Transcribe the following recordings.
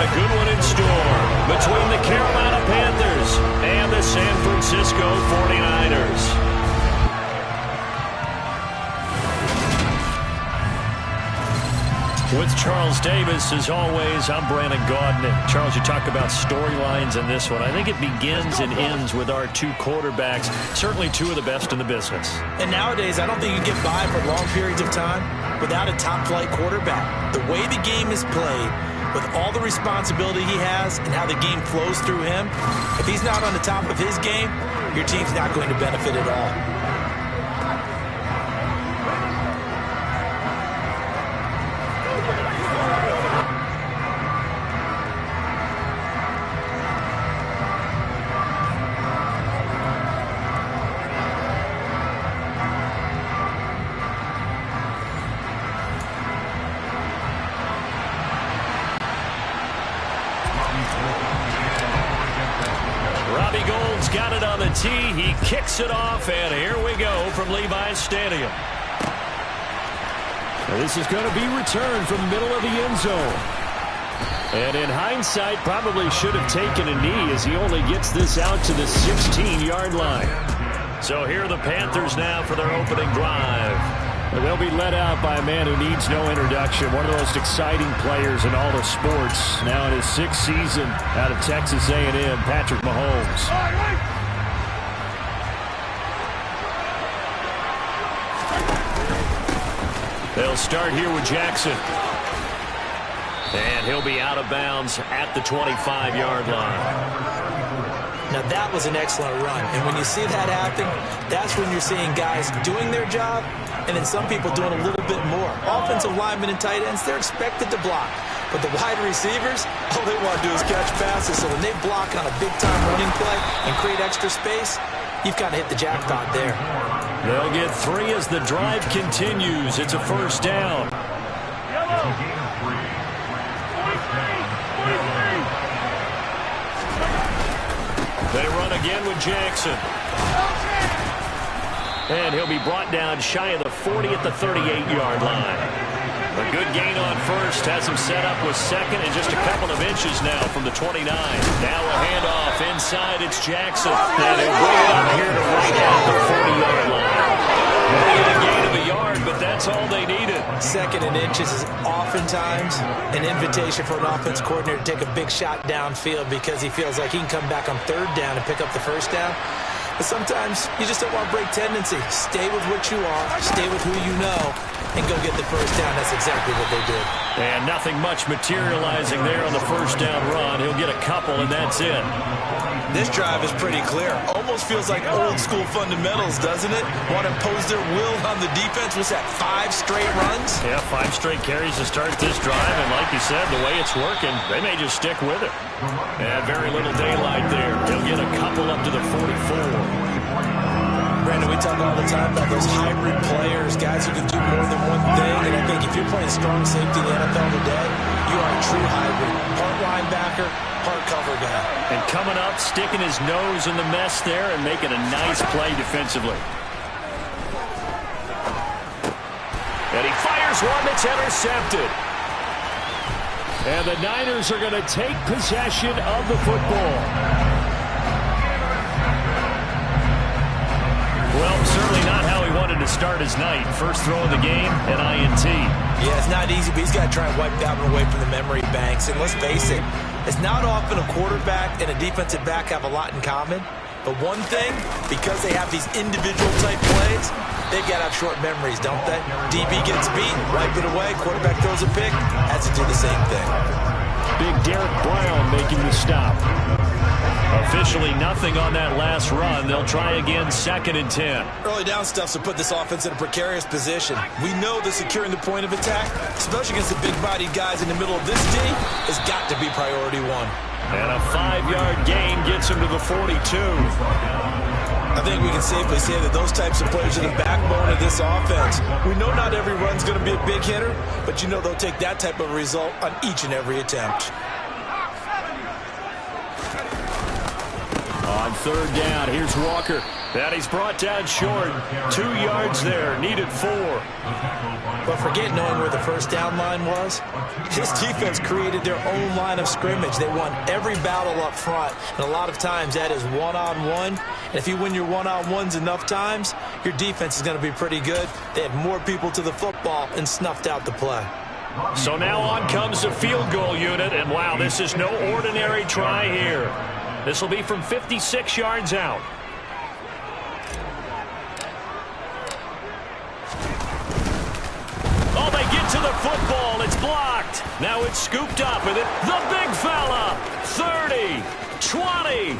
got a good one in store between the Carolina Panthers and the San Francisco 49ers. With Charles Davis, as always, I'm Brandon Gaudin. Charles, you talk about storylines in this one. I think it begins and ends with our two quarterbacks, certainly two of the best in the business. And nowadays, I don't think you get by for long periods of time without a top-flight quarterback. The way the game is played, with all the responsibility he has and how the game flows through him, if he's not on the top of his game, your team's not going to benefit at all. Got it on the tee. He kicks it off, and here we go from Levi's Stadium. This is going to be returned from the middle of the end zone. And in hindsight, probably should have taken a knee as he only gets this out to the 16-yard line. So here are the Panthers now for their opening drive. They'll be led out by a man who needs no introduction. One of the most exciting players in all of sports. Now in his sixth season out of Texas A&M, Patrick Mahomes. They'll start here with Jackson. And he'll be out of bounds at the 25-yard line. Now, that was an excellent run. And when you see that happen, that's when you're seeing guys doing their job and then some people doing a little bit more. Offensive linemen and tight ends, they're expected to block. But the wide receivers, all they want to do is catch passes. So when they block on a big-time running play and create extra space, you've got to hit the jackpot there. They'll get 3 as the drive continues. It's a first down. They run again with Jackson. And he'll be brought down shy of the 40 at the 38-yard line. A good gain on first has him set up with second and just a couple of inches now from the 29. Now a handoff inside. It's Jackson. And they bring it up here to right at the 40-yard line. They get a gain of a yard, but that's all they needed. Second and inches is oftentimes an invitation for an offense coordinator to take a big shot downfield because he feels like he can come back on third down and pick up the first down. But sometimes you just don't want to break tendency. Stay with what you are, stay with who you know, and go get the first down. That's exactly what they did. And nothing much materializing there on the first down run. He'll get a couple, and that's it. This drive is pretty clear. Almost feels like old-school fundamentals, doesn't it? Want to impose their will on the defense. Was that 5 straight runs? Yeah, 5 straight carries to start this drive. And like you said, the way it's working, they may just stick with it. And very little daylight there. He'll get a couple up to the 44. Brandon, we talk all the time about those hybrid players, guys who can do more than one thing. And I think if you're playing strong safety in the NFL today, you are a true hybrid. Part linebacker, part cover guy. And coming up, sticking his nose in the mess there and making a nice play defensively. And he fires one that's intercepted. And the Niners are going to take possession of the football. Well, certainly not how he wanted to start his night. First throw of the game, an INT. Yeah, it's not easy, but he's got to try and wipe that one away from the memory banks. And let's face it, it's not often a quarterback and a defensive back have a lot in common. But one thing, because they have these individual type plays, they've got to have short memories, don't they? DB gets beat, wipe it away, quarterback throws a pick, has to do the same thing. Big Derek Brown making the stop. Officially nothing on that last run. They'll try again, 2nd and 10. Early down stuff's to put this offense in a precarious position. We know that securing the point of attack, especially against the big-bodied guys in the middle of this D, has got to be priority 1. And a 5-yard gain gets him to the 42. I think we can safely say that those types of plays are the backbone of this offense. We know not every run's going to be a big hitter, but you know they'll take that type of result on each and every attempt. On 3rd down, here's Walker. That he's brought down short. 2 yards there. Needed 4. But forget knowing where the first down line was. This defense created their own line of scrimmage. They won every battle up front. And a lot of times that is one-on-one. And if you win your one-on-ones enough times, your defense is going to be pretty good. They had more people to the football and snuffed out the play. So now on comes the field goal unit. And wow, this is no ordinary try here. This will be from 56 yards out. Oh, they get to the football. It's blocked. Now it's scooped up with it. The big fella. 30, 20.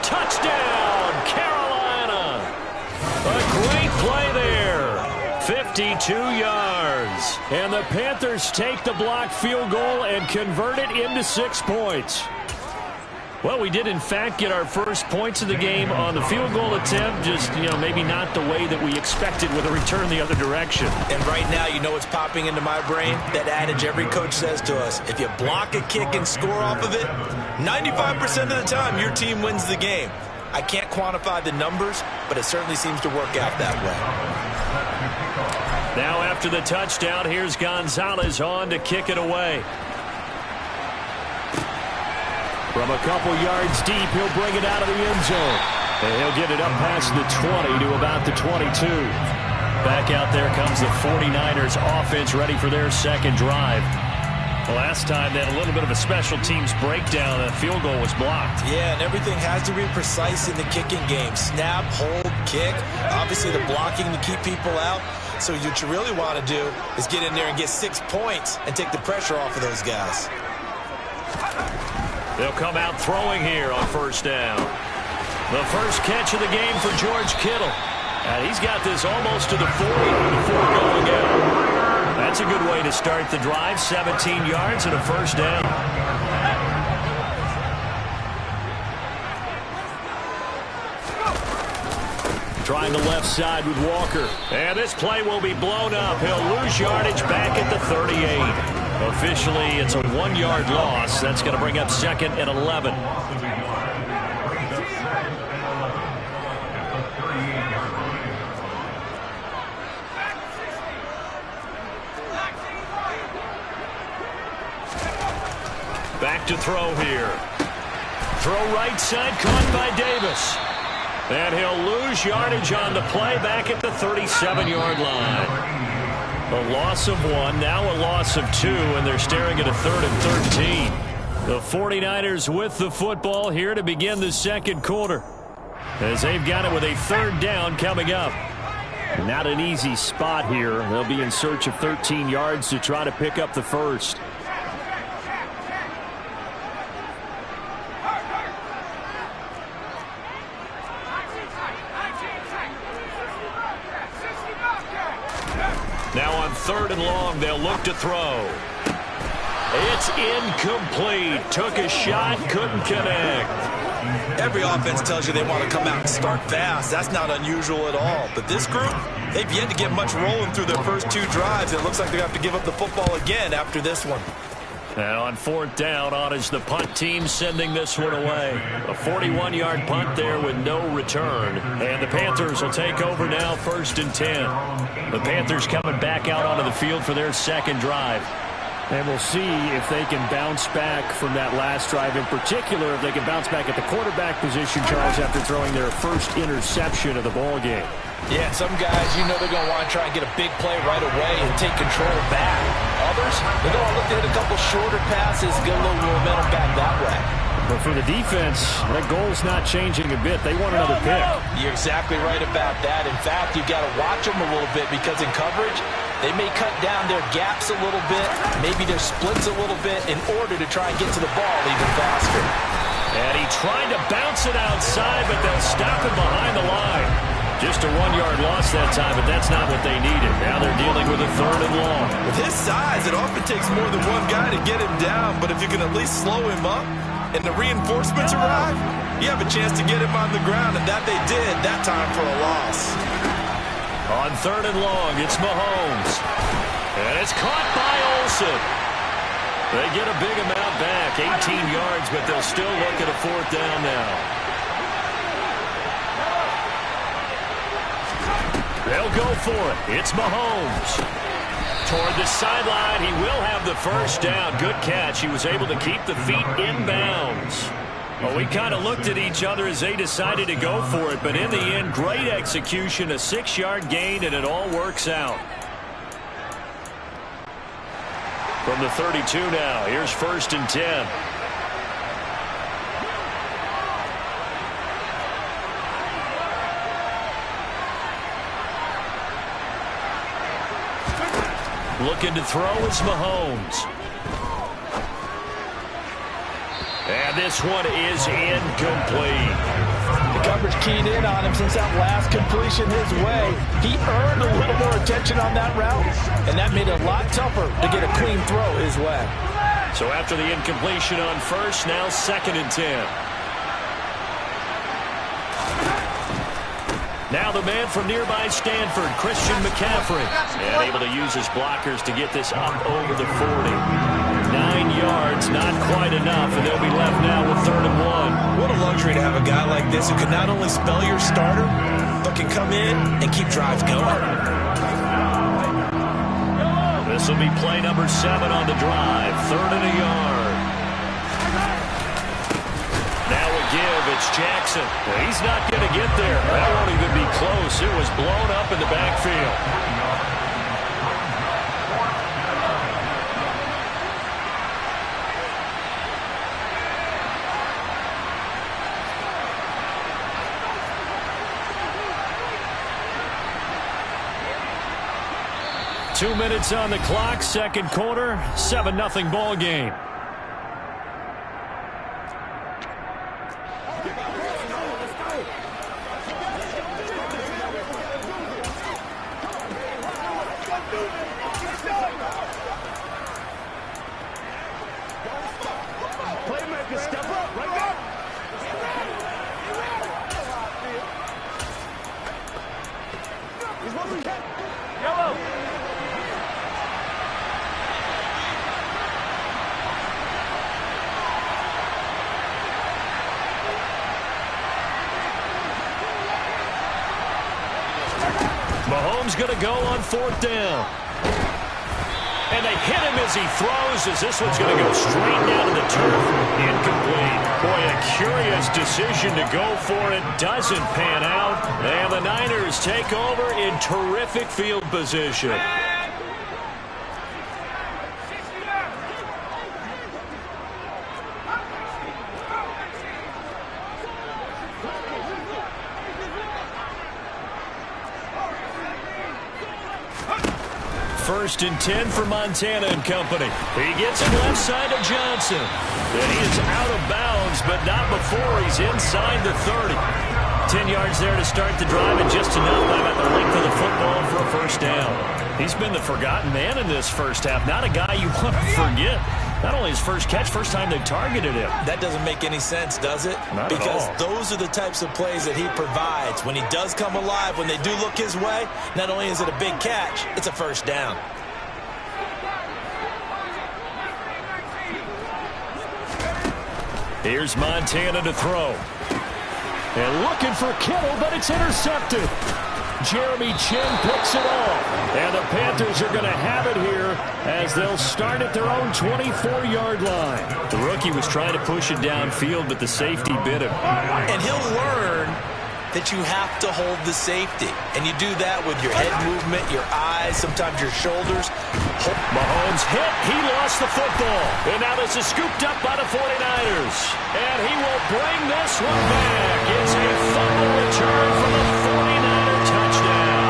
Touchdown, Carolina. A great play there. 52 yards. And the Panthers take the blocked field goal and convert it into 6 points. Well, we did, in fact, get our first points of the game on the field goal attempt. Just, maybe not the way that we expected with a return the other direction. And right now, what's popping into my brain? That adage every coach says to us. If you block a kick and score off of it, 95% of the time, your team wins the game. I can't quantify the numbers, but it certainly seems to work out that way. Now, after the touchdown, here's Gonzalez on to kick it away. From a couple yards deep, he'll bring it out of the end zone. And he'll get it up past the 20 to about the 22. Back out there comes the 49ers offense ready for their second drive. The last time they had a little bit of a special teams breakdown. A field goal was blocked. Yeah, and everything has to be precise in the kicking game. Snap, hold, kick. Obviously the blocking to keep people out. So what you really want to do is get in there and get 6 points and take the pressure off of those guys. They'll come out throwing here on first down. The first catch of the game for George Kittle. And he's got this almost to the 40 before going out. That's a good way to start the drive. 17 yards and a first down. Trying the left side with Walker. And this play will be blown up. He'll lose yardage back at the 38. Officially, it's a 1-yard loss. That's going to bring up 2nd and 11. Back to throw here. Throw right side, caught by Davis. And he'll lose yardage on the play back at the 37-yard line. A loss of 1, now a loss of 2, and they're staring at a 3rd and 13. The 49ers with the football here to begin the second quarter, as they've got it with a 3rd down coming up. Not an easy spot here. They'll be in search of 13 yards to try to pick up the first. Now on 3rd and long, they'll look to throw. It's incomplete. Took a shot, couldn't connect. Every offense tells you they want to come out and start fast. That's not unusual at all. But this group, they've yet to get much rolling through their first 2 drives. It looks like they have to give up the football again after this one. And on 4th down, on is the punt team sending this one away. A 41-yard punt there with no return. And the Panthers will take over now, 1st and 10. The Panthers coming back out onto the field for their second drive. And we'll see if they can bounce back from that last drive. In particular, if they can bounce back at the quarterback position, Charles, after throwing their first interception of the ballgame. Yeah, some guys, they're going to want to try and get a big play right away and take control back. Others, they're going to look to hit a couple shorter passes, get a little momentum back that way. But for the defense, that goal's not changing a bit. They want another pick. You're exactly right about that. In fact, you've got to watch them a little bit because in coverage, they may cut down their gaps a little bit, maybe their splits a little bit in order to try and get to the ball even faster. And he tried to bounce it outside, but they'll stop him behind the line. Just a 1-yard loss that time, but that's not what they needed. Now they're dealing with a 3rd and long. With his size, it often takes more than one guy to get him down, but if you can at least slow him up and the reinforcements arrive, you have a chance to get him on the ground, and that they did that time for a loss. On 3rd and long, it's Mahomes. And it's caught by Olsen. They get a big amount back, 18 yards, but they'll still look at a 4th down now. They'll go for it. It's Mahomes. Toward the sideline, he will have the first down. Good catch. He was able to keep the feet in bounds. Well, we kind of looked at each other as they decided to go for it, but in the end, great execution, a 6-yard gain, and it all works out. From the 32 now, here's 1st and 10. Looking to throw is Mahomes. And this one is incomplete. The coverage keyed in on him since that last completion his way. He earned a little more attention on that route, and that made it a lot tougher to get a clean throw his way. So after the incompletion on 1st, now 2nd and 10. Now the man from nearby Stanford, Christian McCaffrey. And able to use his blockers to get this up over the 40. 9 yards, not quite enough, and they'll be left now with 3rd and 1. What a luxury to have a guy like this who can not only spell your starter, but can come in and keep drives going. This will be play number 7 on the drive. 3rd and a yard. Now a give. It's Jackson. Well, he's not going to get there. That won't even be close. It was blown up in the backfield. Two minutes on the clock, second quarter, 7-0 ball game. Playmaker, step up, right there. Yellow. Mahomes going to go on 4th down. And they hit him as he throws, as this one's going to go straight down to the turf. Incomplete. Boy, a curious decision to go for it. Doesn't pan out. And the Niners take over in terrific field position. First and 10 for Montana and company. He gets it left side of Johnson. And he is out of bounds, but not before he's inside the 30. 10 yards there to start the drive, and just enough by about the length of the football for a first down. He's been the forgotten man in this first half. Not a guy you want to forget. Not only his first catch, first time they targeted him. That doesn't make any sense, does it? Not because at all. Those are the types of plays that he provides. When he does come alive, when they do look his way, not only is it a big catch, it's a first down. Here's Montana to throw. And looking for Kittle, but it's intercepted. Jeremy Chin picks it off. And the Panthers are going to have it here as they'll start at their own 24-yard line. The rookie was trying to push it downfield, but the safety bit him. And he'll learn that you have to hold the safety. And you do that with your head movement, your eyes, sometimes your shoulders. Mahomes hit. He lost the football. And now this is scooped up by the 49ers. And he will bring this one back. It's a fumble return for the 49er touchdown.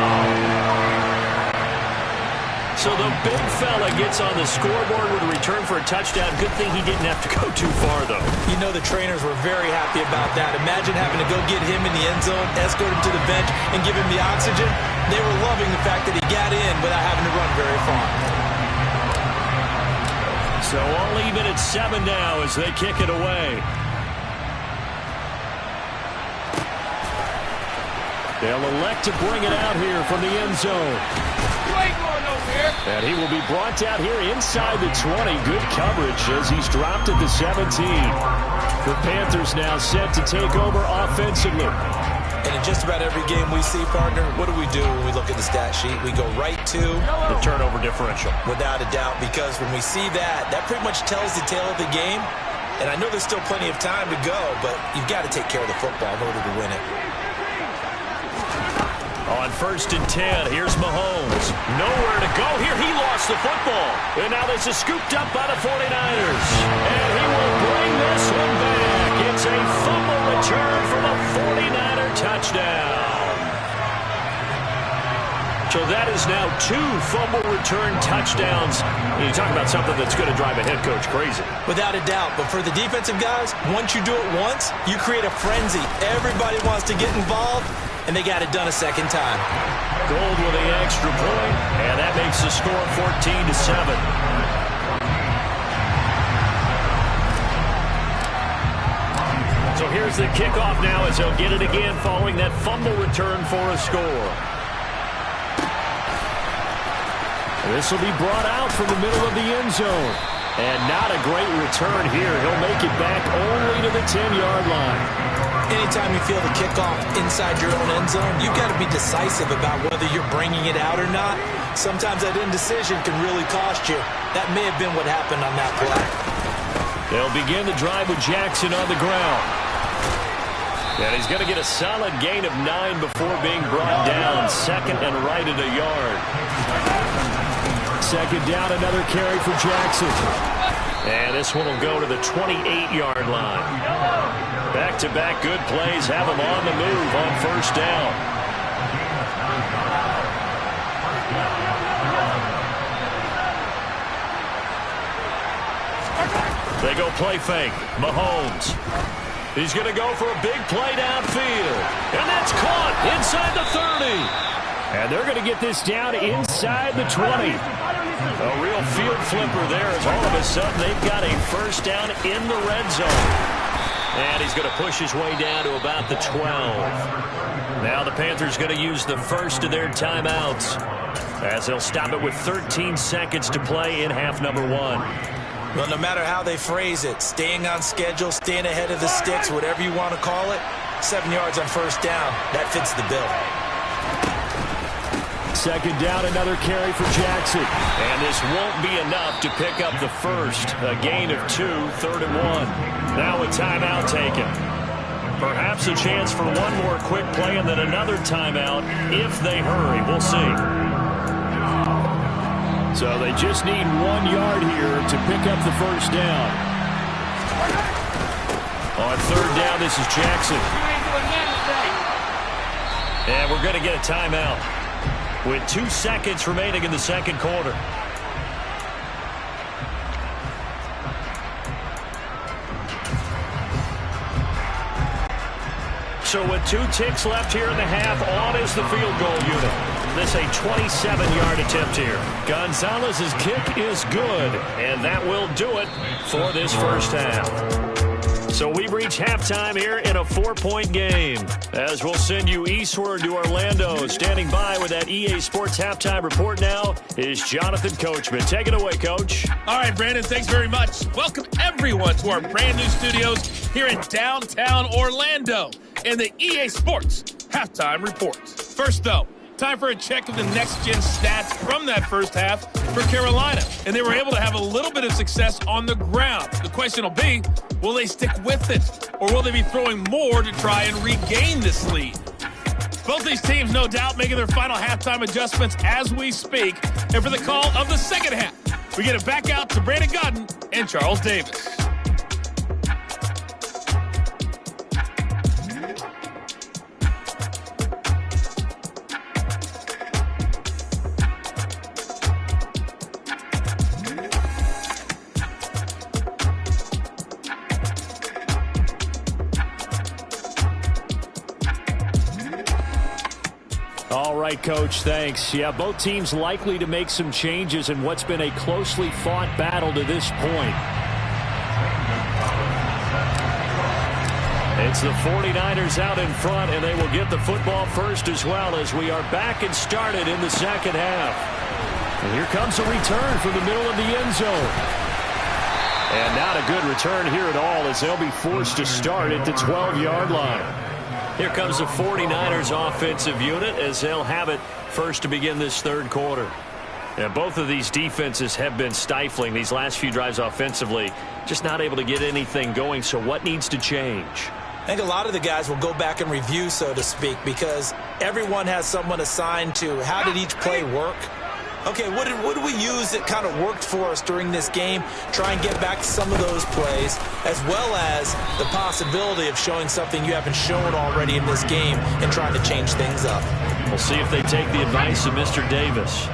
So the big fella gets on the scoreboard with a return for a touchdown. Good thing he didn't have to go too far, though. You know the trainers were very happy about that. Imagine having to go get him in the end zone, escort him to the bench, and give him the oxygen. They were loving the fact that he got in without having to run very far. So all even at 7 now as they kick it away. They'll elect to bring it out here from the end zone. And he will be brought out here inside the 20. Good coverage as he's dropped at the 17. The Panthers now set to take over offensively. And in just about every game we see, partner, what do we do when we look at the stat sheet? We go right to the turnover differential. Without a doubt, because when we see that, that pretty much tells the tale of the game. And I know there's still plenty of time to go, but you've got to take care of the football in order to win it. On 1st and 10, here's Mahomes. Nowhere to go here. He lost the football. And now this is scooped up by the 49ers. And he will bring this one back. It's a fumble return for the 49er touchdown. So that is now 2 fumble return touchdowns. You talk about something that's going to drive a head coach crazy. Without a doubt. But for the defensive guys, once you do it once, you create a frenzy. Everybody wants to get involved, and they got it done a second time. Gold with the extra point, and that makes the score 14-7. So here's the kickoff now as they'll get it again following that fumble return for a score. This will be brought out from the middle of the end zone. And not a great return here. He'll make it back only to the 10-yard line. Anytime you feel the kickoff inside your own end zone, you've got to be decisive about whether you're bringing it out or not. Sometimes that indecision can really cost you. That may have been what happened on that play. They'll begin the drive with Jackson on the ground. And he's going to get a solid gain of 9 before being brought down. 2nd and right at a yard. 2nd down, another carry for Jackson. And this one will go to the 28-yard line. Back-to-back good plays have him on the move on 1st down. They go play fake. Mahomes. He's going to go for a big play downfield. And that's caught inside the 30. And they're going to get this down inside the 20. A real field flipper there as all of a sudden they've got a 1st down in the red zone. And he's going to push his way down to about the 12. Now the Panthers going to use the first of their timeouts as they'll stop it with 13 seconds to play in half number 1. Well, no matter how they phrase it, staying on schedule, staying ahead of the sticks, whatever you want to call it, 7 yards on 1st down, that fits the bill. 2nd down, another carry for Jackson. And this won't be enough to pick up the first. A gain of 2, 3rd and 1. Now a timeout taken. Perhaps a chance for one more quick play and then another timeout if they hurry. We'll see. So they just need 1 yard here to pick up the 1st down. On 3rd down, this is Jackson. And we're going to get a timeout with 2 seconds remaining in the 2nd quarter. So with 2 ticks left here in the half, on is the field goal unit. This a 27-yard attempt here. Gonzalez's kick is good, and that will do it for this 1st half. So we've reached halftime here in a 4-point game. As we'll send you eastward to Orlando. Standing by with that EA Sports halftime report now is Jonathan Coachman. Take it away, Coach. All right, Brandon, thanks very much. Welcome everyone to our brand new studios here in downtown Orlando in the EA Sports halftime reports. First, though, time for a check of the next-gen stats from that 1st half for Carolina. And they were able to have a little bit of success on the ground. The question will be, will they stick with it? Or will they be throwing more to try and regain this lead? Both these teams, no doubt, making their final halftime adjustments as we speak. And for the call of the 2nd half, we get it back out to Brandon Godden and Charles Davis. All right, Coach, thanks. Yeah, both teams likely to make some changes in what's been a closely fought battle to this point. It's the 49ers out in front, and they will get the football first as well as we are back and started in the 2nd half. And here comes a return from the middle of the end zone. And not a good return here at all as they'll be forced to start at the 12-yard line. Here comes the 49ers offensive unit as they'll have it first to begin this third quarter. And both of these defenses have been stifling these last few drives offensively. Just not able to get anything going. So what needs to change? I think a lot of the guys will go back and review, so to speak, because everyone has someone assigned to how did each play work. Okay, what did we use that kind of worked for us during this game? Try and get back to some of those plays, as well as the possibility of showing something you haven't shown already in this game and trying to change things up. We'll see if they take the advice of Mr. Davis.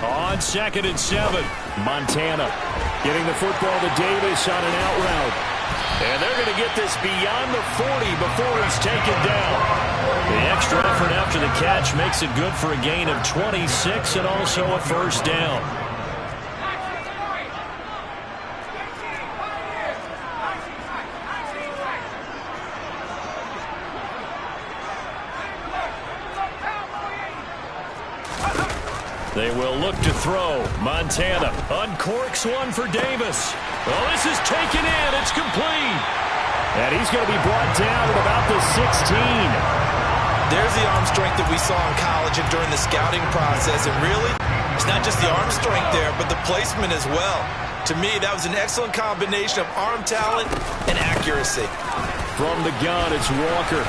On 2nd and 7, Montana getting the football to Davis on an out route. And they're going to get this beyond the 40 before he's taken down. The extra effort after the catch makes it good for a gain of 26 and also a first down. They will look to throw. Montana uncorks one for Davis. Well, this is taken in. It's complete. And he's going to be brought down at about the 16. There's the arm strength that we saw in college and during the scouting process. And really, it's not just the arm strength there, but the placement as well. To me, that was an excellent combination of arm talent and accuracy. From the gun, it's Walker.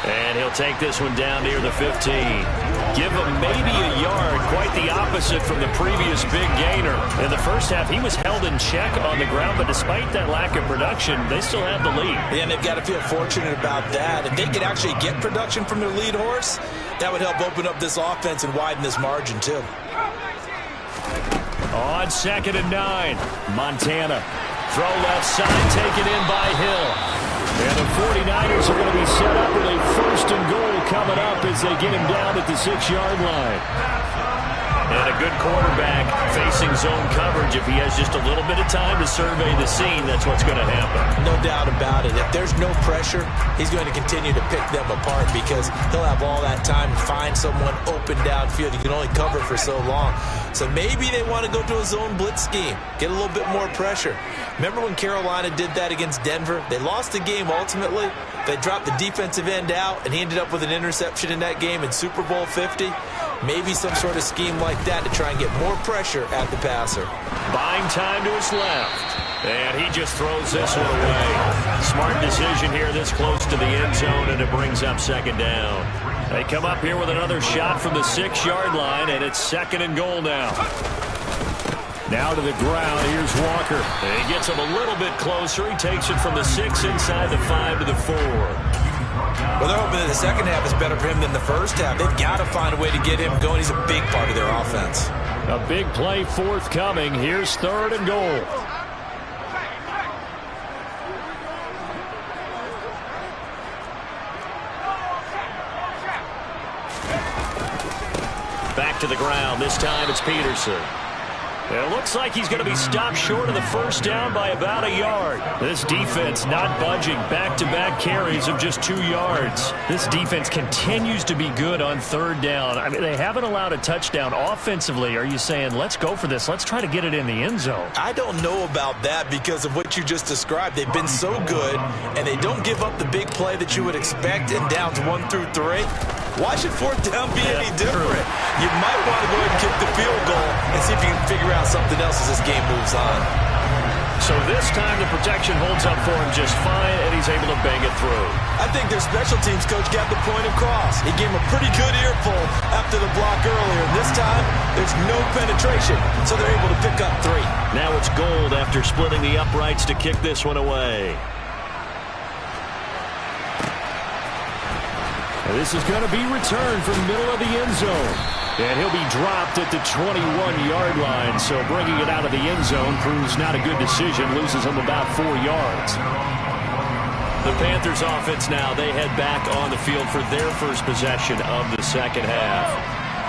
And he'll take this one down near the 15. Give him maybe a yard, quite the opposite from the previous big gainer. In the first half, he was held in check on the ground, but despite that lack of production, they still have the lead. Yeah, and they've got to feel fortunate about that. If they could actually get production from their lead horse, that would help open up this offense and widen this margin, too. On 2nd and 9, Montana. Throw left side, taken in by Hill. And the 49ers are going to be set up with a 1st and goal coming up as they get him down at the 6-yard line. And a good quarterback facing zone coverage. If he has just a little bit of time to survey the scene, that's what's going to happen. No doubt about it. If there's no pressure, he's going to continue to pick them apart because he'll have all that time to find someone open downfield. You can only cover for so long. So maybe they want to go to a zone blitz scheme, get a little bit more pressure. Remember when Carolina did that against Denver? They lost the game ultimately. They dropped the defensive end out, and he ended up with an interception in that game in Super Bowl 50. Maybe some sort of scheme like that to try and get more pressure at the passer. Buying time to his left. And he just throws this one away. Smart decision here this close to the end zone, and it brings up 2nd down. They come up here with another shot from the 6-yard line, and it's 2nd and goal now. Now to the ground, here's Walker. And he gets him a little bit closer. He takes it from the 6 inside the 5 to the 4. Well, they're hoping that the second half is better for him than the first half. They've got to find a way to get him going. He's a big part of their offense. A big play forthcoming. Here's 3rd and goal. Back to the ground. This time it's Peterson. It looks like he's going to be stopped short of the 1st down by about a yard. This defense not budging. Back-to-back carries of just 2 yards. This defense continues to be good on 3rd down. I mean, they haven't allowed a touchdown offensively. Are you saying, let's go for this? Let's try to get it in the end zone. I don't know about that because of what you just described. They've been so good, and they don't give up the big play that you would expect in downs 1 through 3. Why should 4th down be any different? You might want to go ahead and kick the field goal and see if you can figure out something else as this game moves on. So this time the protection holds up for him just fine, and he's able to bang it through. I think their special teams coach got the point across. He gave him a pretty good earful after the block earlier. And this time, there's no penetration, so they're able to pick up 3. Now it's Gold after splitting the uprights to kick this one away. This is going to be returned from the middle of the end zone. And he'll be dropped at the 21-yard line. So bringing it out of the end zone proves not a good decision. Loses him about 4 yards. The Panthers offense now, they head back on the field for their first possession of the second half.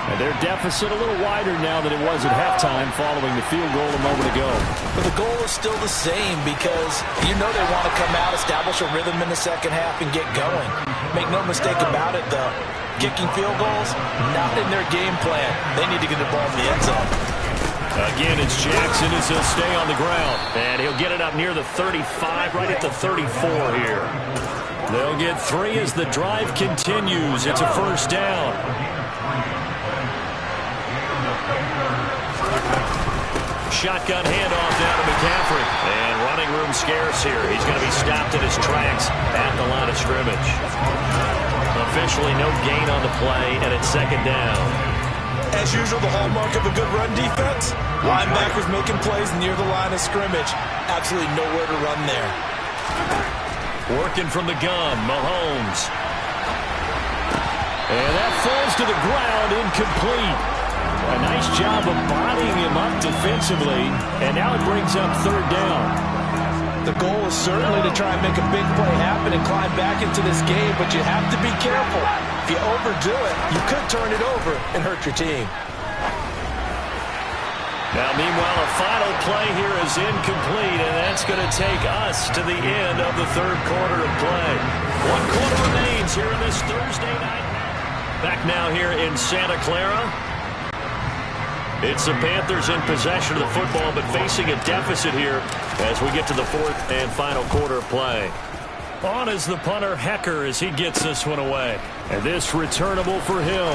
And their deficit a little wider now than it was at halftime following the field goal a moment ago. But the goal is still the same because you know they want to come out, establish a rhythm in the second half, and get going. Make no mistake about it, though. Kicking field goals, not in their game plan. They need to get the ball in the end zone. Again, it's Jackson as he'll stay on the ground. And he'll get it up near the 35, right at the 34 here. They'll get 3 as the drive continues. It's a first down. Shotgun handoff down to McCaffrey. And running room scarce here. He's going to be stopped in his tracks at the line of scrimmage. Officially no gain on the play, and it's second down. As usual, the hallmark of a good run defense, linebackers making plays near the line of scrimmage. Absolutely nowhere to run there. Working from the gun, Mahomes. And that falls to the ground, incomplete. A nice job of bodying him up defensively, and now it brings up third down. The goal is certainly to try and make a big play happen and climb back into this game, but you have to be careful. If you overdo it, you could turn it over and hurt your team. Now, meanwhile, a final play here is incomplete, and that's going to take us to the end of the third quarter of play. 1 quarter remains here in this Thursday night. Back now here in Santa Clara. It's the Panthers in possession of the football, but facing a deficit here as we get to the fourth and final quarter of play. On is the punter, Hecker, as he gets this one away. And this returnable for Hill.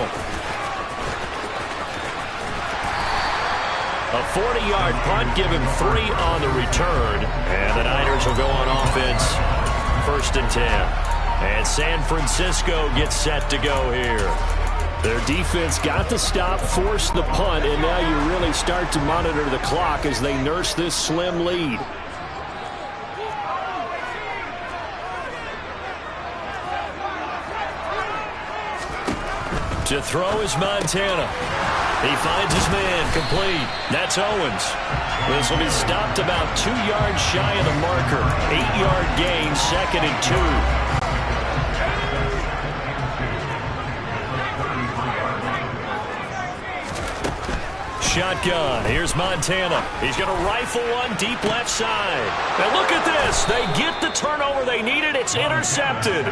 A 40-yard punt, give him 3 on the return. And the Niners will go on offense, 1st and 10. And San Francisco gets set to go here. Their defense got the stop, forced the punt, and now you really start to monitor the clock as they nurse this slim lead. To throw is Montana. He finds his man, complete. That's Owens. This will be stopped about 2 yards shy of the marker. 8-yard gain, 2nd and 2. Shotgun. Here's Montana. He's going to rifle one deep left side. And look at this. They get the turnover they needed. It's intercepted.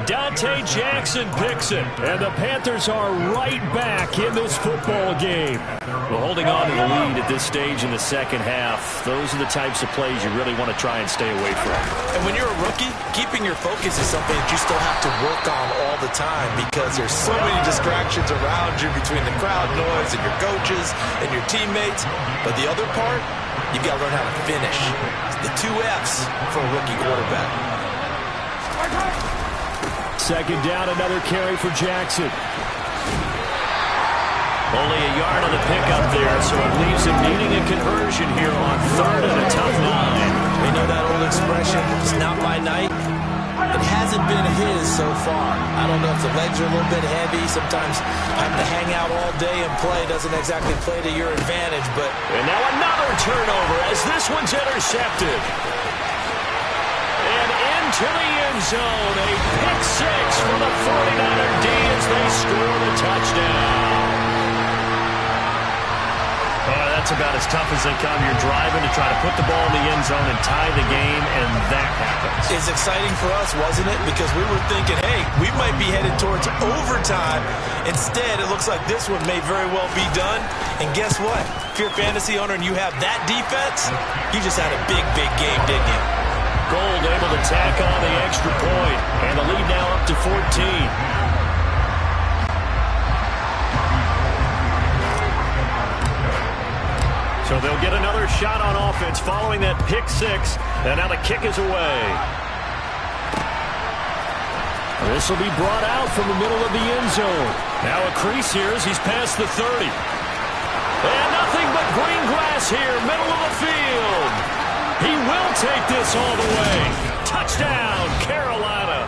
Dante Jackson picks it. And the Panthers are right back in this football game. Well, holding on to the lead at this stage in the second half, those are the types of plays you really want to try and stay away from. And when you're a rookie, keeping your focus is something that you still have to work on all the time because there's so many distractions around you between the crowd noise and your coaches and your teammates. But the other part, you've got to learn how to finish. It's the 2 F's for a rookie quarterback. Second down, another carry for Jackson. Only a yard on the pickup there, so it leaves him needing a conversion here on 3rd and a tough 9. You know that old expression, it's not my night? It hasn't been his so far. I don't know if the legs are a little bit heavy. Sometimes having to hang out all day and play doesn't exactly play to your advantage. But and now another turnover as this one's intercepted. And into the end zone, a pick 6 for the 49er D as they score the touchdown. That's about as tough as they come. You're driving to try to put the ball in the end zone and tie the game, and that happens. It's exciting for us, wasn't it? Because we were thinking, hey, we might be headed towards overtime. Instead, it looks like this one may very well be done. And guess what? If you're a fantasy owner and you have that defense, you just had a big, big game, didn't you? Gold able to tack on the extra point, and the lead now up to 14. So they'll get another shot on offense following that pick 6, and now the kick is away. This will be brought out from the middle of the end zone. Now a crease here as he's past the 30. And nothing but green grass here, middle of the field. He will take this all the way. Touchdown, Carolina.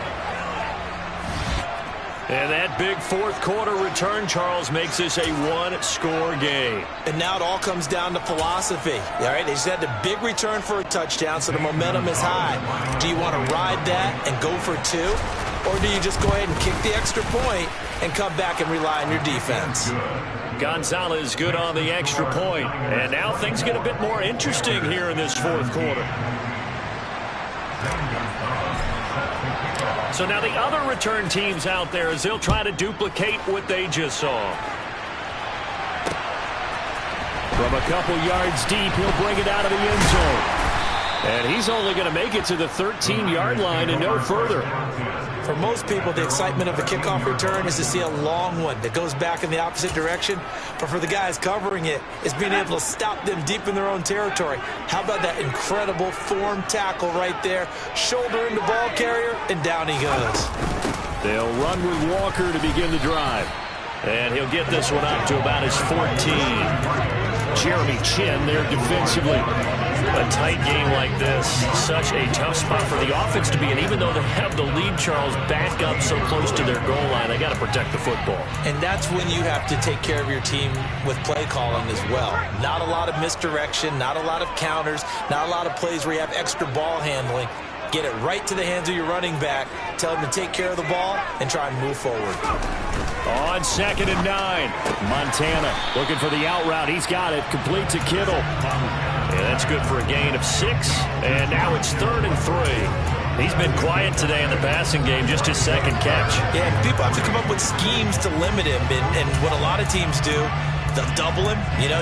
And that big fourth quarter return, Charles, makes this a 1-score game. And now it all comes down to philosophy. All right, they just had a big return for a touchdown, so the momentum is high. Do you want to ride that and go for 2? Or do you just go ahead and kick the extra point and come back and rely on your defense? Gonzalez good on the extra point. And now things get a bit more interesting here in this fourth quarter. So now the other return teams out there as they'll try to duplicate what they just saw. From a couple yards deep, he'll bring it out of the end zone. And he's only going to make it to the 13-yard line and no further. For most people, the excitement of a kickoff return is to see a long one that goes back in the opposite direction. But for the guys covering it, it's being able to stop them deep in their own territory. How about that incredible form tackle right there? Shoulder in the ball carrier, and down he goes. They'll run with Walker to begin the drive. And he'll get this one up to about his 14. Jeremy Chin there defensively. A tight game like this, such a tough spot for the offense to be in. Even though they have the lead, Charles, back up so close to their goal line, they got to protect the football. And that's when you have to take care of your team with play calling as well. Not a lot of misdirection, not a lot of counters, not a lot of plays where you have extra ball handling. Get it right to the hands of your running back. Tell him to take care of the ball and try and move forward. On 2nd and 9, Montana looking for the out route. He's got it. Complete to Kittle. Yeah, that's good for a gain of 6. And now it's 3rd and 3. He's been quiet today in the passing game, just his second catch. Yeah, people have to come up with schemes to limit him. And what a lot of teams do, they'll double him,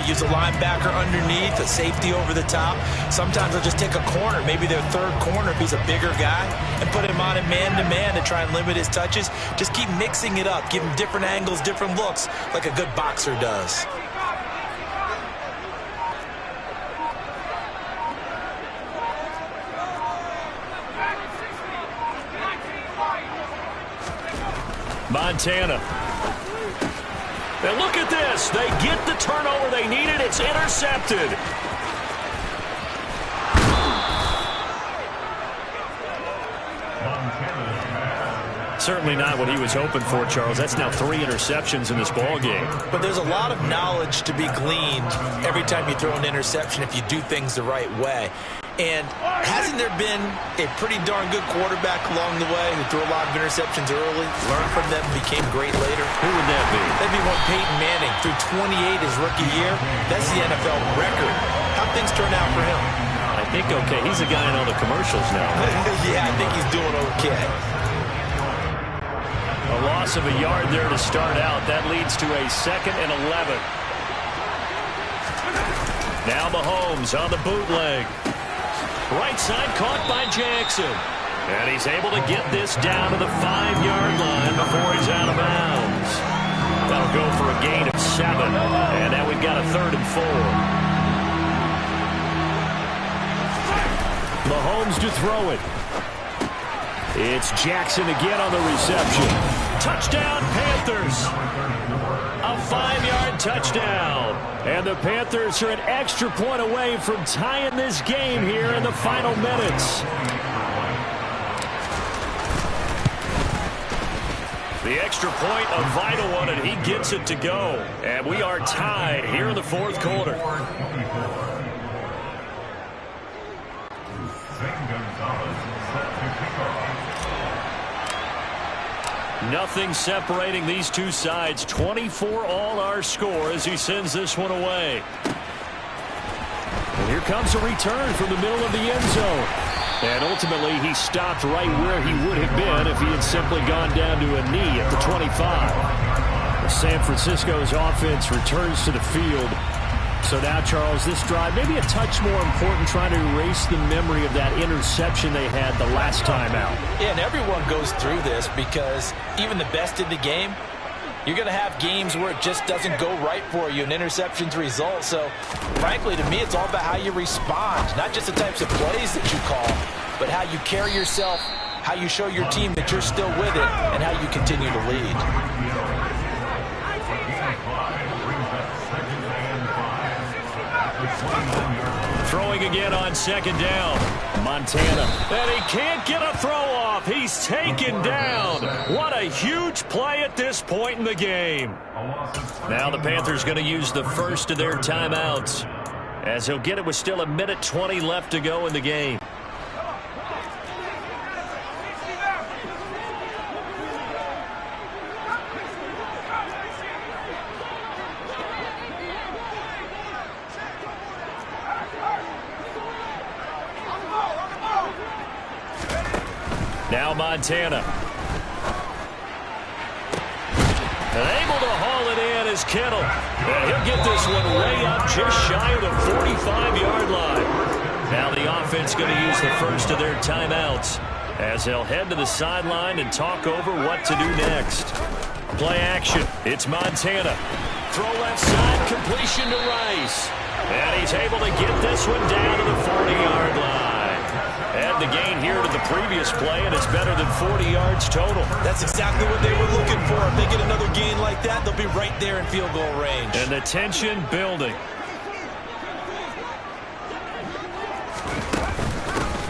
use a linebacker underneath, a safety over the top. Sometimes they'll just take a corner, maybe their third corner if he's a bigger guy, and put him on it man-to-man to try and limit his touches. Just keep mixing it up, give him different angles, different looks, like a good boxer does. Montana. And look at this. They get the turnover they needed. It's intercepted. Certainly not what he was hoping for, Charles. That's now 3 interceptions in this ball game. But there's a lot of knowledge to be gleaned every time you throw an interception if you do things the right way. And hasn't there been a pretty darn good quarterback along the way who threw a lot of interceptions early, learned from them, became great later? Who would that be? That'd be one Peyton Manning. Threw 28 his rookie year. That's the NFL record. How'd things turn out for him? I think okay. He's a guy in all the commercials now. Yeah, I think he's doing okay. A loss of a yard there to start out. That leads to a 2nd and 11. Now Mahomes on the bootleg. Right side caught by Jackson. And he's able to get this down to the 5-yard line before he's out of bounds. That'll go for a gain of 7. And now we've got a 3rd and 4. Mahomes to throw it. It's Jackson again on the reception. Touchdown, Panthers. A 5-yard touchdown. And the Panthers are an extra point away from tying this game here in the final minutes. The extra point, a vital one, and he gets it to go. And we are tied here in the 4th quarter. Nothing separating these two sides. 24 all our score as he sends this one away. And here comes a return from the middle of the end zone. And ultimately he stopped right where he would have been if he had simply gone down to a knee at the 25. San Francisco's offense returns to the field. So now, Charles, this drive maybe a touch more important, trying to erase the memory of that interception they had the last time out. Yeah, and everyone goes through this because even the best in the game, you're going to have games where it just doesn't go right for you, and interceptions result. So, frankly, to me, it's all about how you respond, not just the types of plays that you call, but how you carry yourself, how you show your team that you're still with it, and how you continue to lead. Throwing again on 2nd down. Montana. And he can't get a throw off. He's taken down. What a huge play at this point in the game. Now the Panthers going to use the first of their timeouts, as he'll get it with still 1:20 left to go in the game. Now Montana. And able to haul it in is Kittle. And he'll get this one way up just shy of the 45-yard line. Now the offense going to use the first of their timeouts as they'll head to the sideline and talk over what to do next. Play action. It's Montana. Throw left side, completion to Rice. And he's able to get this one down to the 40-yard line. Add the gain here to the previous play, and it's better than 40 yards total. That's exactly what they were looking for. If they get another gain like that, they'll be right there in field goal range. And the tension building.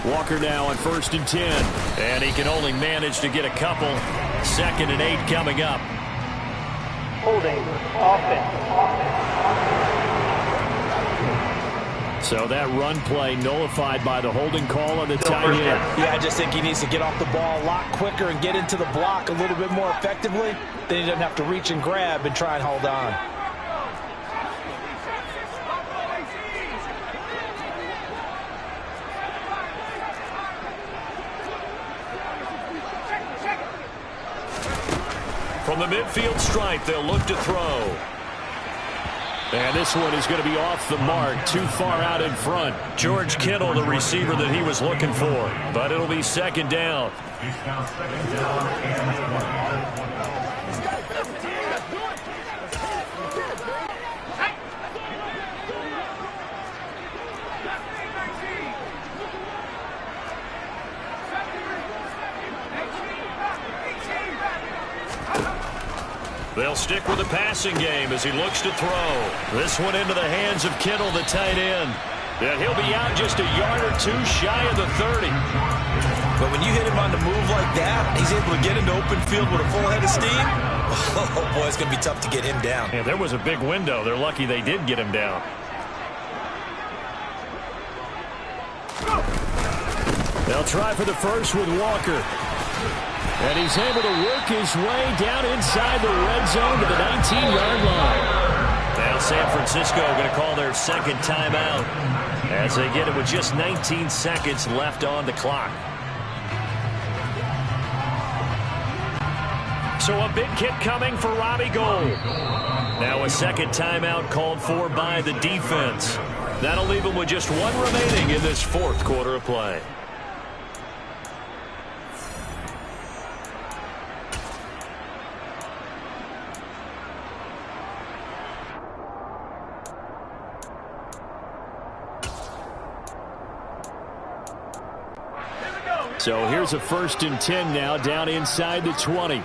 Walker now on 1st and 10. And he can only manage to get a couple. 2nd and 8 coming up. Holding offense. So that run play nullified by the holding call on the tight end. Yeah, I just think he needs to get off the ball a lot quicker and get into the block a little bit more effectively. Then he doesn't have to reach and grab and try and hold on. From the midfield stripe, they'll look to throw. And this one is going to be off the mark, too far out in front. George Kittle, the receiver that he was looking for. But it'll be 2nd down. They'll stick with the passing game as he looks to throw. This one into the hands of Kittle, the tight end. And he'll be out just a yard or two shy of the 30. But when you hit him on the move like that, he's able to get into open field with a full head of steam. Oh, boy, it's going to be tough to get him down. Yeah, there was a big window. They're lucky they did get him down. They'll try for the first with Walker. And he's able to work his way down inside the red zone to the 19-yard line. Now San Francisco going to call their 2nd timeout as they get it with just 19 seconds left on the clock. So a big kick coming for Robbie Gould. Now a 2nd timeout called for by the defense. That'll leave them with just one remaining in this 4th quarter of play. So here's a 1st and 10 now down inside the 20.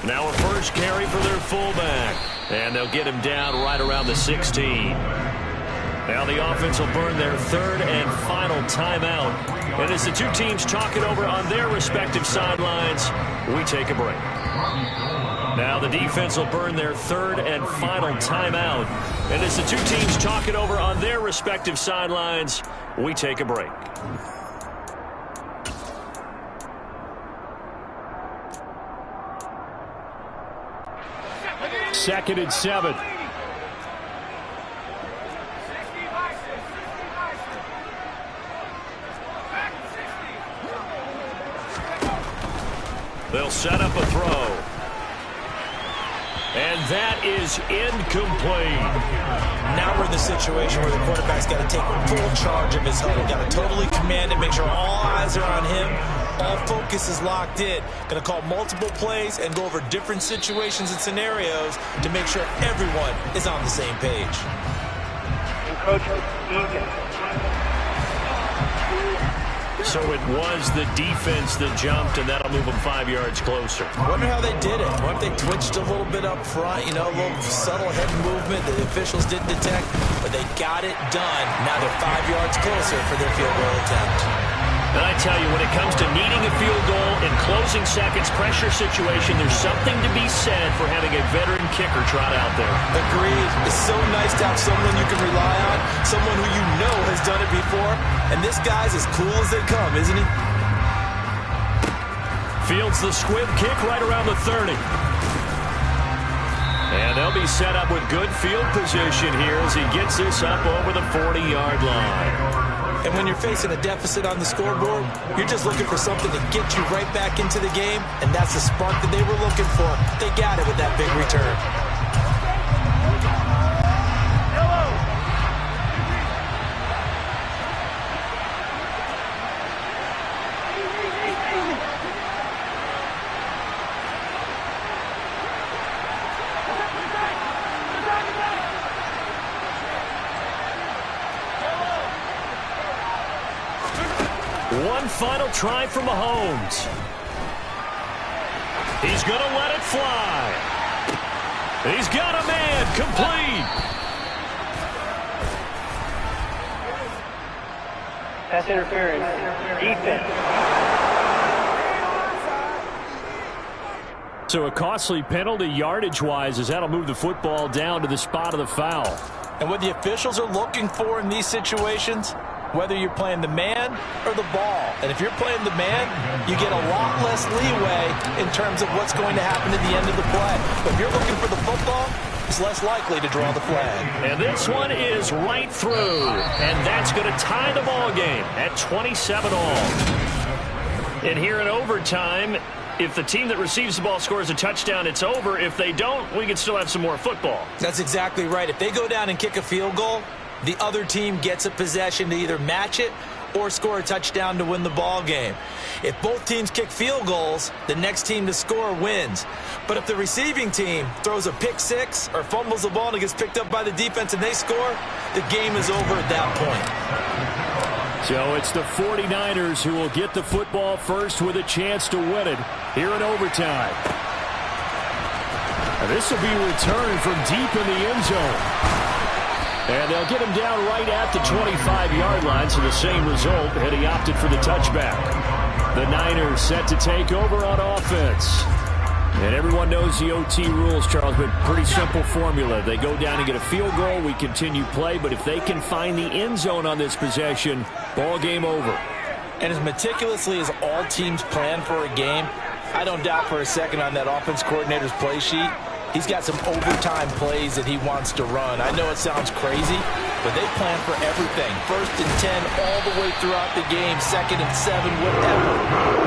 Now a first carry for their fullback. And they'll get him down right around the 16. Now the offense will burn their 3rd and final timeout. And as the two teams talk it over on their respective sidelines, we take a break. Now the defense will burn their 3rd and final timeout. And as the two teams talk it over on their respective sidelines, we take a break. Second and 7. They'll set up a throw. And that is incomplete. Now we're in the situation where the quarterback's got to take full charge of his huddle. Got to totally command it, make sure all eyes are on him. All focus is locked in. Going to call multiple plays and go over different situations and scenarios to make sure everyone is on the same page. So it was the defense that jumped, and that'll move them 5 yards closer. Wonder how they did it. Wonder if they twitched a little bit up front, you know, a little subtle head movement that the officials didn't detect, but they got it done. Now they're 5 yards closer for their field goal attempt. And I tell you, when it comes to needing a field goal in closing seconds, pressure situation, there's something to be said for having a veteran kicker trot out there. Agreed. It's so nice to have someone you can rely on, someone who you know has done it before, and this guy's as cool as they come, isn't he? Fields the squib kick right around the 30. And they'll be set up with good field position here as he gets this up over the 40-yard line. And when you're facing a deficit on the scoreboard, you're just looking for something to get you right back into the game, and that's the spark that they were looking for. They got it with that big return. One final try from Mahomes. He's going to let it fly. He's got a man complete. Pass interference. Defense. So a costly penalty yardage-wise as that'll move the football down to the spot of the foul. And what the officials are looking for in these situations, whether you're playing the man or the ball. And if you're playing the man, you get a lot less leeway in terms of what's going to happen at the end of the play. But if you're looking for the football, it's less likely to draw the flag. And this one is right through. And that's going to tie the ball game at 27 all. And here in overtime, if the team that receives the ball scores a touchdown, it's over. If they don't, we can still have some more football. That's exactly right. If they go down and kick a field goal, the other team gets a possession to either match it or score a touchdown to win the ball game. If both teams kick field goals, the next team to score wins. But if the receiving team throws a pick six or fumbles the ball and it gets picked up by the defense and they score, the game is over at that point. So it's the 49ers who will get the football first with a chance to win it here in overtime. And this will be returned from deep in the end zone. And they'll get him down right at the 25-yard line, so the same result had he opted for the touchback. The Niners set to take over on offense. And everyone knows the OT rules, Charles, but pretty simple formula. They go down and get a field goal, we continue play, but if they can find the end zone on this possession, ball game over. And as meticulously as all teams plan for a game, I don't doubt for a second on that offense coordinator's play sheet, he's got some overtime plays that he wants to run. I know it sounds crazy, but they plan for everything. 1st and 10 all the way throughout the game, 2nd and 7, whatever.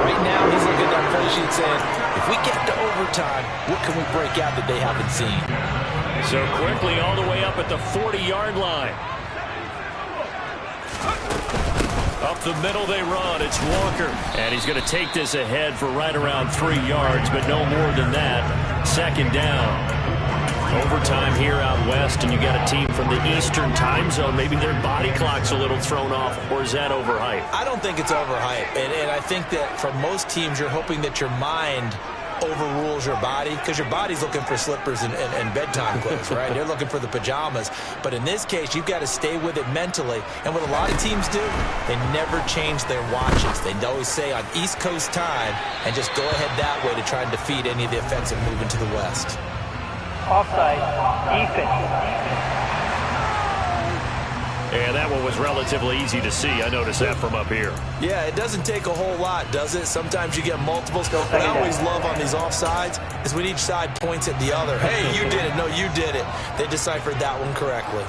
Right now, he's looking at that play sheet saying, if we get to overtime, what can we break out that they haven't seen? So quickly all the way up at the 40-yard line. Up the middle they run. It's Walker. And he's going to take this ahead for right around 3 yards, but no more than that. 2nd down. Overtime here out west, and you got a team from the Eastern time zone. Maybe their body clock's a little thrown off, or is that overhyped? I don't think it's overhyped. And I think that for most teams, you're hoping that your mind overrules your body, because your body's looking for slippers and bedtime clothes, right? They're looking for the pajamas. But in this case, you've got to stay with it mentally. And what a lot of teams do, they never change their watches. They always say on East Coast time and just go ahead that way to try and defeat any of the offensive movement to the west. Offside. Defense. And that one was relatively easy to see. I noticed that from up here. Yeah, it doesn't take a whole lot, does it? Sometimes you get multiples. What I always love on these offsides is when each side points at the other. Hey, you did it. No, you did it. They deciphered that one correctly.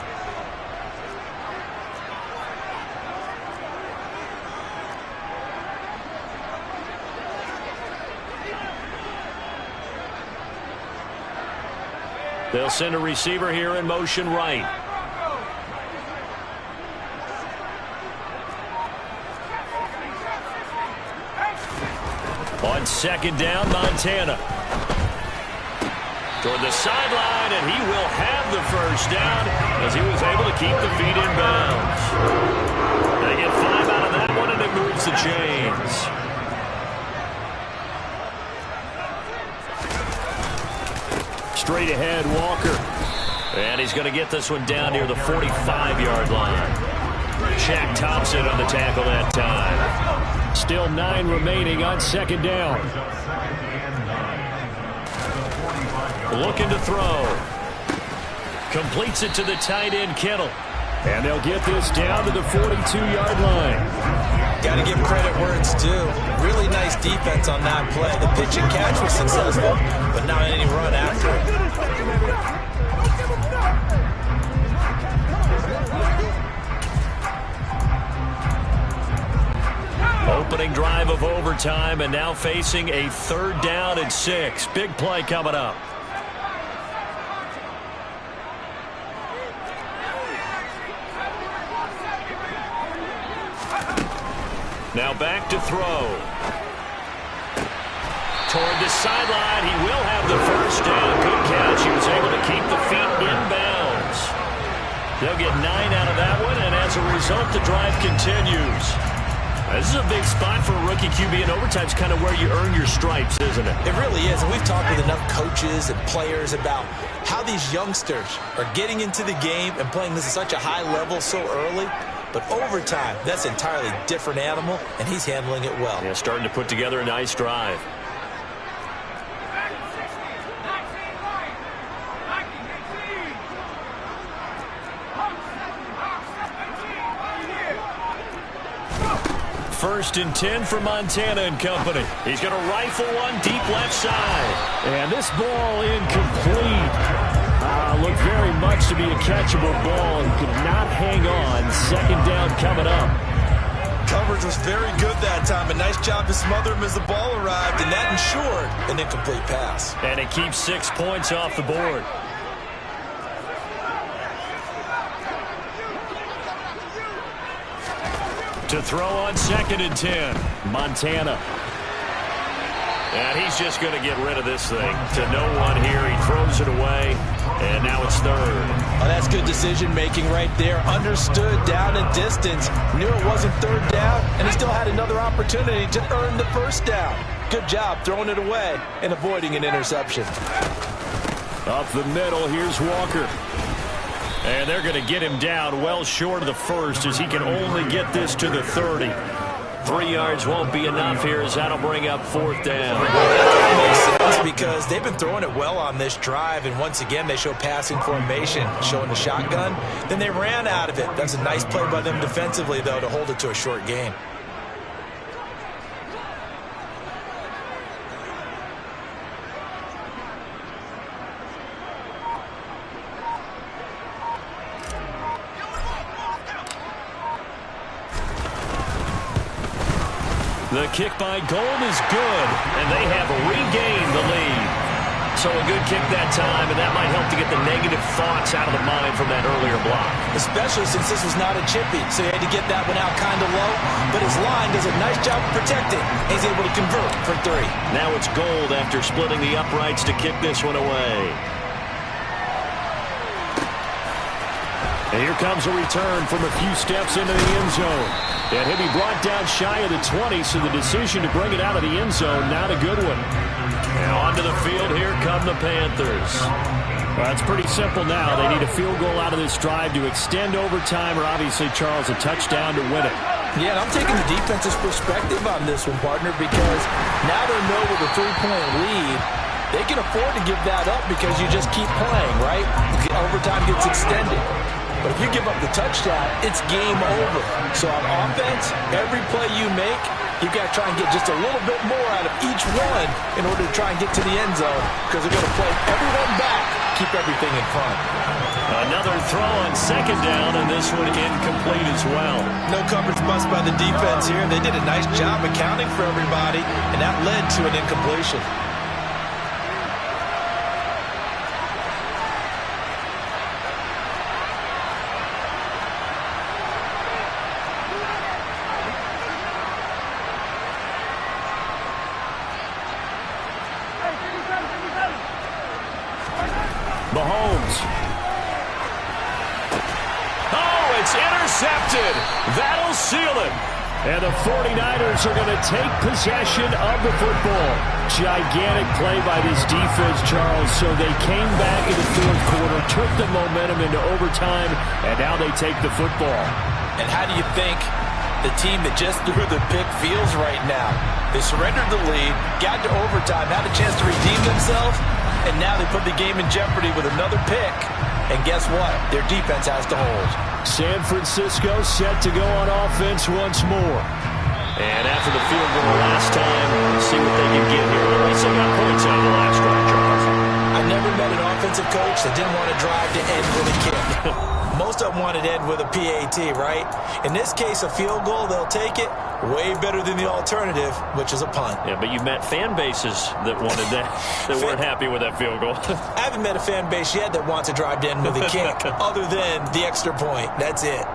They'll send a receiver here in motion right. On 2nd down, Montana. Toward the sideline, and he will have the 1st down as he was able to keep the feet in bounds. They get 5 out of that one, and it moves the chains. Straight ahead, Walker. And he's going to get this one down near the 45-yard line. Shaq Thompson on the tackle that time. Still 9 remaining on 2nd down. Looking to throw. Completes it to the tight end, Kittle. And they'll get this down to the 42-yard line. Got to give credit where it's due. Really nice defense on that play. The pitch and catch was successful, but not any run after it. opening drive of overtime, and now facing a 3rd down and 6. Big play coming up. Now back to throw. Toward the sideline, he will have the 1st down. Good catch. He was able to keep the feet inbounds. They'll get 9 out of that one, and as a result, the drive continues. This is a big spot for a rookie QB, and overtime's kind of where you earn your stripes, isn't it? It really is, and we've talked with enough coaches and players about how these youngsters are getting into the game and playing this at such a high level so early. But overtime, that's an entirely different animal, and he's handling it well. Yeah, starting to put together a nice drive. First and 10 for Montana and company. He's going to rifle one deep left side. And this ball incomplete. Looked very much to be a catchable ball and could not hang on. 2nd down coming up. Coverage was very good that time. A nice job to smother him as the ball arrived, and that ensured an incomplete pass. And it keeps 6 points off the board. To throw on 2nd and 10. Montana. And he's just going to get rid of this thing. To no one here. He throws it away. And now it's 3rd. Oh, that's good decision-making right there. Understood down and distance. Knew it wasn't 3rd down. And he still had another opportunity to earn the 1st down. Good job throwing it away and avoiding an interception. Up the middle, here's Walker. And they're going to get him down well short of the 1st as he can only get this to the 30. 3 yards won't be enough here as that'll bring up 4th down. That makes sense because they've been throwing it well on this drive, and once again they show passing formation, showing the shotgun. Then they ran out of it. That's a nice play by them defensively, though, to hold it to a short gain. The kick by Gold is good, and they have regained the lead. So a good kick that time, and that might help to get the negative thoughts out of the mind from that earlier block. Especially since this was not a chippy, so he had to get that one out kind of low. But his line does a nice job of protecting. He's able to convert for 3. Now it's Gold after splitting the uprights to kick this one away. And here comes a return from a few steps into the end zone. And he'll be brought down shy of the 20, so the decision to bring it out of the end zone, not a good one. Now onto the field, here come the Panthers. Well, it's pretty simple now. They need a field goal out of this drive to extend overtime, or obviously, Charles, a touchdown to win it. Yeah, and I'm taking the defense's perspective on this one, partner, because now they know with a 3-point lead, they can afford to give that up because you just keep playing, right? Overtime gets extended. But if you give up the touchdown, it's game over. So on offense, every play you make, you've got to try and get just a little bit more out of each one in order to try and get to the end zone because they're going to play everyone back, keep everything in front. Another throw on 2nd down, and this one incomplete as well. No coverage bust by the defense here. They did a nice job accounting for everybody, and that led to an incompletion. Mahomes. Oh, it's intercepted. That'll seal it. And the 49ers are going to take possession of the football. Gigantic play by this defense, Charles. So they came back in the 4th quarter, took the momentum into overtime, and now they take the football. And how do you think the team that just threw the pick feels right now? They surrendered the lead, got to overtime, had a chance to redeem themselves, and now they put the game in jeopardy with another pick. And guess what? Their defense has to hold. San Francisco set to go on offense once more. And after the field goal last time, see what they can get here. At least they got points out of the last drive, Charles. I've never met an offensive coach that didn't want to drive to end with a kick. Most of them want it end with a PAT, right? In this case, a field goal, they'll take it. Way better than the alternative, which is a punt. Yeah, but you met fan bases that wanted that, that weren't happy with that field goal. I haven't met a fan base yet that wants to drive to end with a kick, other than the extra point. That's it.